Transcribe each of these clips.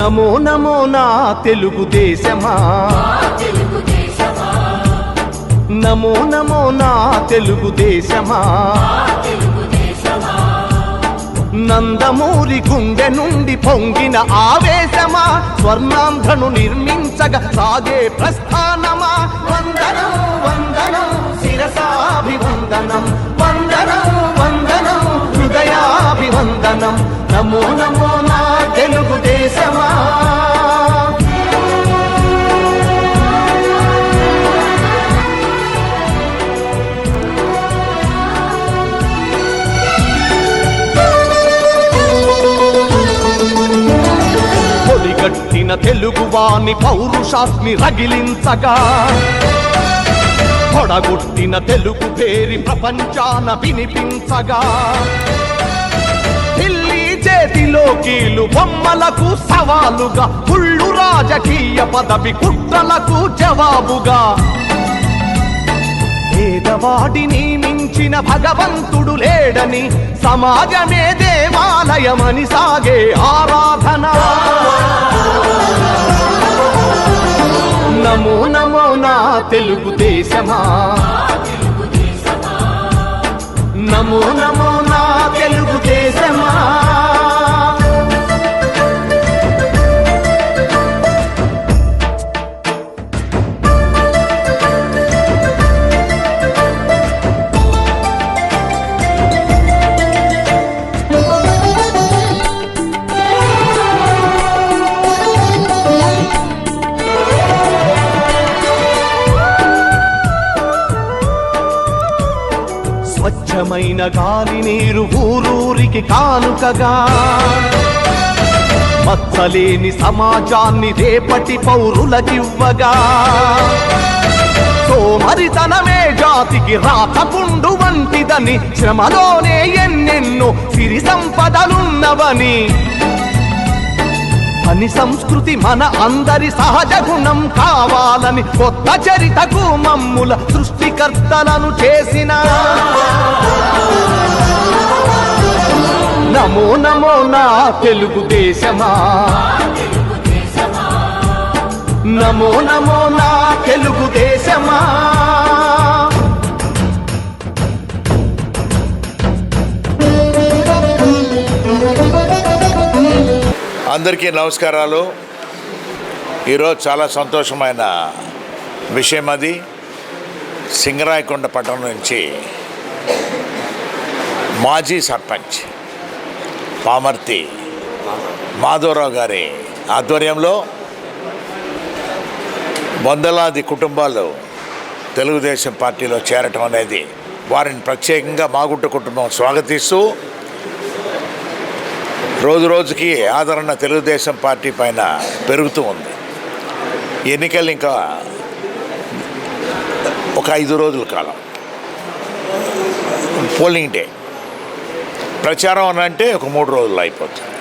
నమో నమో నా తెలుగుదేశమా, నమో నమో నా తెలుగుదేశమా, నందమూరి గుండె నుండి పొంగిన ఆవేశమా, స్వర్ణాంధ్రను నిర్మించగా సాగే ప్రస్థానమా. వందనం వందనం శిరసాభివందనం, వందనం వందనం హృదయాభివందనం. నమో నమో నా తెలుగుదేశమా. పొడిగట్టిన తెలుగువాని పౌరుషాస్మి రగిలించగా, పొడగొట్టిన తెలుగు పేరి ప్రపంచాన వినిపించగా, ఢిల్లీ చేతిలో కీలు బొమ్మలకు సవాలుగా, కుళ్ళు రాజకీయ పదవి కుట్రలకు జవాబుగా, పేదవాడిని మించిన భగవంతుడు లేడని, సమాజమే దేవాలయమని సాగే ఆరాధన. నమో నమో నా తెలుగుదేశమా, నమో నమో నా తెలుగుదేశమా. స్వచ్ఛమైన గాలి నీరు ఊరూరికి కానుకగా, మచ్చలేని సమాజాన్ని రేపటి పౌరులకివ్వగా, సోమరితనమే జాతికి రాతపుండు వంటిదని, శ్రమలోనే ఎన్నెన్నో సిరి సంపదలున్నవని, పని సంస్కృతి మన అందరి సహజ గుణం కావాలని, కొత్త చరితకు మమ్ముల సృష్టికర్తలను చేసిన. నమో నమో నా తెలుగుదేశమా, నమో నమో నా తెలుగుదేశమా. అందరికీ నమస్కారాలు. ఈరోజు చాలా సంతోషమైన విషయం. అది సింగరాయకొండ పట్టణం నుంచి మాజీ సర్పంచ్ పామర్తి మాధవరావు గారి ఆధ్వర్యంలో వందలాది కుటుంబాలు తెలుగుదేశం పార్టీలో చేరటం అనేది, వారిని ప్రత్యేకంగా మాగుంట కుటుంబం స్వాగతిస్తూ, రోజు రోజుకి ఆదరణ తెలుగుదేశం పార్టీ పైన పెరుగుతూ ఉంది. ఎన్నికలు ఇంకా ఒక 5 రోజుల కాలం, పోలింగ్ డే, ప్రచారం అని అంటే ఒక 3 రోజులు అయిపోతుంది.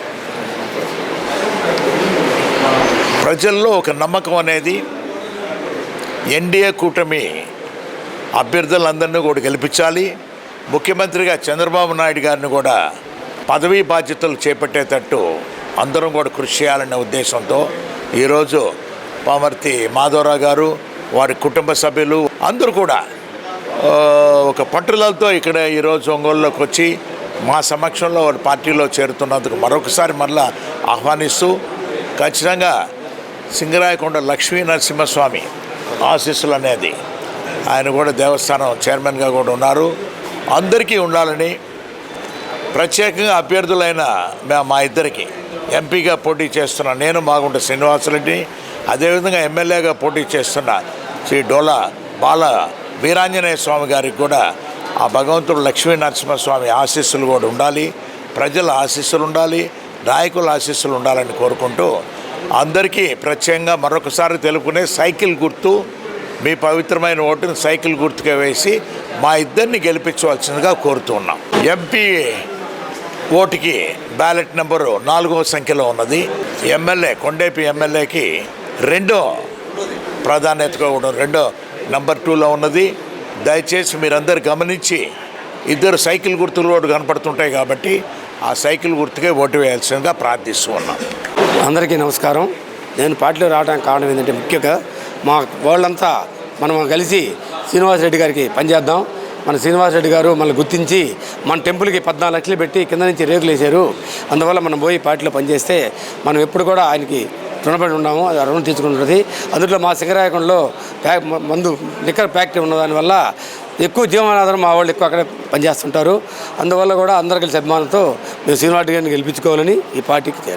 ప్రజల్లో ఒక నమ్మకం అనేది, ఎన్డీఏ కూటమి అభ్యర్థులందరినీ కూడా గెలిపించాలి, ముఖ్యమంత్రిగా చంద్రబాబు నాయుడు గారిని కూడా పదవీ బాధ్యతలు చేపట్టేటట్టు అందరం కూడా కృషి చేయాలనే ఉద్దేశంతో ఈరోజు పామర్తి మాధవరావు గారు, వారి కుటుంబ సభ్యులు అందరూ కూడా ఒక పట్టుదలతో ఇక్కడ ఈరోజు ఒంగోలులోకి వచ్చి మా సమక్షంలో వారి పార్టీలో చేరుతున్నందుకు మరొకసారి మరలా ఆహ్వానిస్తూ, ఖచ్చితంగా సింగరాయకొండ లక్ష్మీ నరసింహస్వామి ఆశీస్సులు అనేది, ఆయన కూడా దేవస్థానం చైర్మన్గా కూడా ఉన్నారు, అందరికీ ఉండాలని, ప్రత్యేకంగా అభ్యర్థులైన మా ఇద్దరికి ఎంపీగా పోటీ చేస్తున్న నేను మాగుంట శ్రీనివాసరెడ్డి, అదేవిధంగా ఎమ్మెల్యేగా పోటీ చేస్తున్న శ్రీ డోలా బాల వీరాంజనేయ స్వామి గారికి కూడా ఆ భగవంతుడు లక్ష్మీ నరసింహస్వామి ఆశీస్సులు కూడా ఉండాలి, ప్రజల ఆశీస్సులు ఉండాలి, నాయకుల ఆశీస్సులు ఉండాలని కోరుకుంటూ, అందరికీ ప్రత్యేకంగా మరొకసారి తెలుపుకునే సైకిల్ గుర్తు, మీ పవిత్రమైన ఓటును సైకిల్ గుర్తుగా వేసి మా ఇద్దరిని గెలిపించవలసిందిగా కోరుతూ ఉన్నాం. ఎంపీ ఓటుకి బ్యాలెట్ నెంబరు 4వ సంఖ్యలో ఉన్నది. ఎమ్మెల్యే కొండేపి ఎమ్మెల్యేకి 2వ ప్రాధాన్యతగా ఉండడం, 2వ నంబర్ 2లో ఉన్నది. దయచేసి మీరందరూ గమనించి, ఇద్దరు సైకిల్ గుర్తులు ఓటు కనపడుతుంటాయి కాబట్టి ఆ సైకిల్ గుర్తుకే ఓటు వేయాల్సిందిగా ప్రార్థిస్తూ ఉన్నాం. అందరికీ నమస్కారం. నేను పార్టీలో రావడానికి కారణం ఏంటంటే ముఖ్యంగా మా వాళ్ళంతా మనం కలిసి శ్రీనివాసరెడ్డి గారికి పనిచేద్దాం. మన శ్రీనివాసరెడ్డి గారు మనల్ని గుర్తించి మన టెంపుల్కి 14 లక్షలు పెట్టి కింద నుంచి రేకులు వేశారు. అందువల్ల మనం పోయి పార్టీలో పనిచేస్తే మనం ఎప్పుడు కూడా ఆయనకి రుణపడి ఉన్నాము. అది రుణం తీసుకుంటుంది. అందులో మా సింగరాయకంలో మందు లిక్కర్ ఫ్యాక్టరీ ఉన్న దానివల్ల ఎక్కువ జీవనాధారం మా వాళ్ళు ఎక్కువ అక్కడే పనిచేస్తుంటారు. అందువల్ల కూడా అందరు కలిసి అభిమానంతో మేము శ్రీనివాసరెడ్డి గారిని గెలిపించుకోవాలని ఈ పార్టీకి చేరాం.